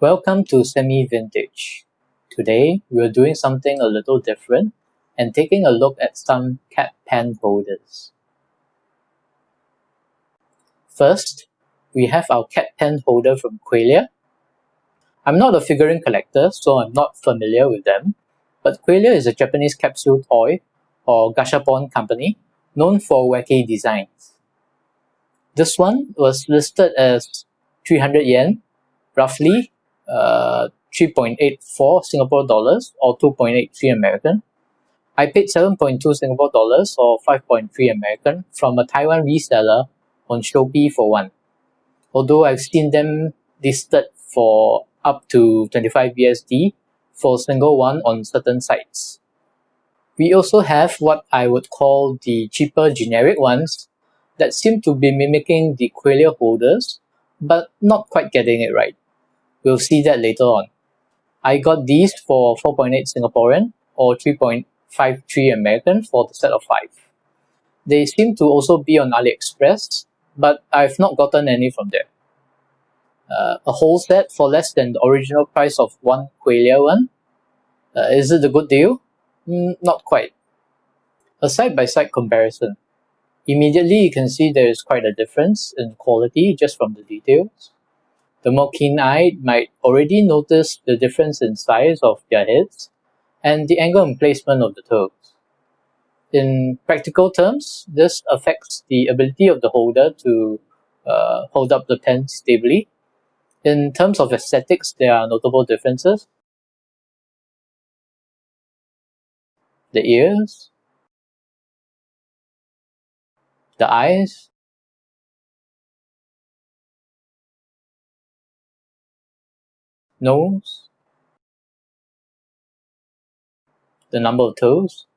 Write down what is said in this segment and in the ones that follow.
Welcome to Semi-Vintage. Today, we're doing something a little different and taking a look at some cat pen holders. First, we have our cat pen holder from Qualia. I'm not a figurine collector, so I'm not familiar with them, but Qualia is a Japanese capsule toy or gashapon company known for wacky designs. This one was listed as 300 yen, roughly 3.84 Singapore dollars or 2.83 American. I paid 7.2 Singapore dollars or 5.3 American from a Taiwan reseller on Shopee for one. Although I've seen them listed for up to 25 USD for a single one on certain sites. We also have what I would call the cheaper generic ones that seem to be mimicking the Qualia holders, but not quite getting it right. We'll see that later on. I got these for 4.8 Singaporean or 3.53 American for the set of 5. They seem to also be on AliExpress, but I've not gotten any from there. A whole set for less than the original price of one Qualia one. Is it a good deal? Not quite. A side-by-side comparison. Immediately you can see there is quite a difference in quality just from the details. The more keen-eyed might already notice the difference in size of their heads and the angle and placement of the toes. In practical terms, this affects the ability of the holder to hold up the pen stably. In terms of aesthetics, there are notable differences. The ears, the eyes, nose, the number of toes,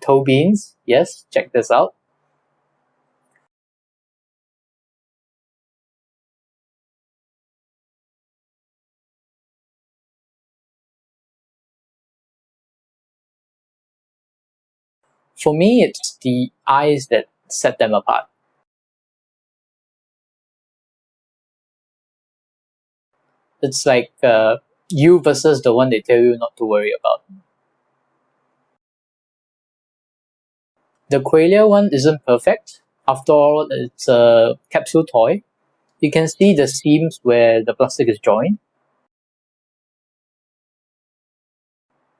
toe beans, yes, check this out. For me, it's the eyes that set them apart. It's like you versus the one they tell you not to worry about. The Qualia one isn't perfect. After all, it's a capsule toy. You can see the seams where the plastic is joined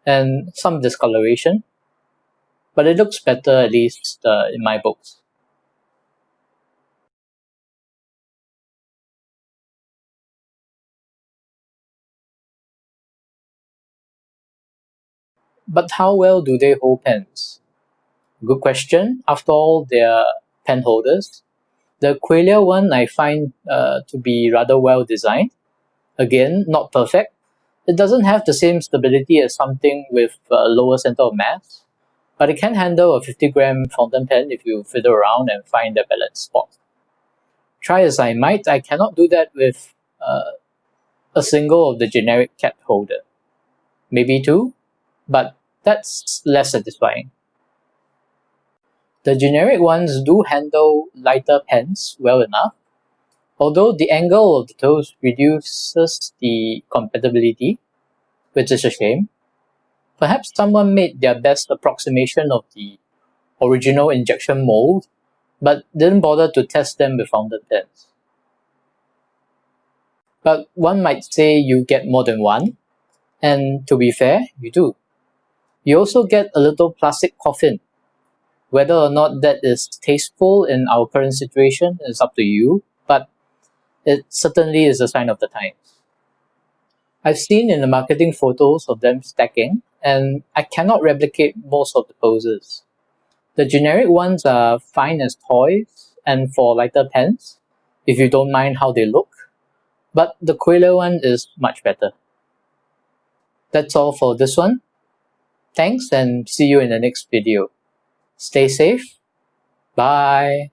and some discoloration, but it looks better, at least in my books. But how well do they hold pens? Good question. After all, they are pen holders. The Qualia one I find to be rather well designed. Again, not perfect. It doesn't have the same stability as something with a lower center of mass, but it can handle a 50-gram fountain pen if you fiddle around and find the balance spot. Try as I might, I cannot do that with a single of the generic cat holder. Maybe two, but that's less satisfying. The generic ones do handle lighter pens well enough, although the angle of the toes reduces the compatibility, which is a shame. Perhaps someone made their best approximation of the original injection mold, but didn't bother to test them with fountain pens. But one might say you get more than one, and to be fair, you do. You also get a little plastic coffin. Whether or not that is tasteful in our current situation is up to you, but it certainly is a sign of the times. I've seen in the marketing photos of them stacking, and I cannot replicate most of the poses. The generic ones are fine as toys and for lighter pens, if you don't mind how they look, but the Qualia one is much better. That's all for this one. Thanks and see you in the next video. Stay safe. Bye.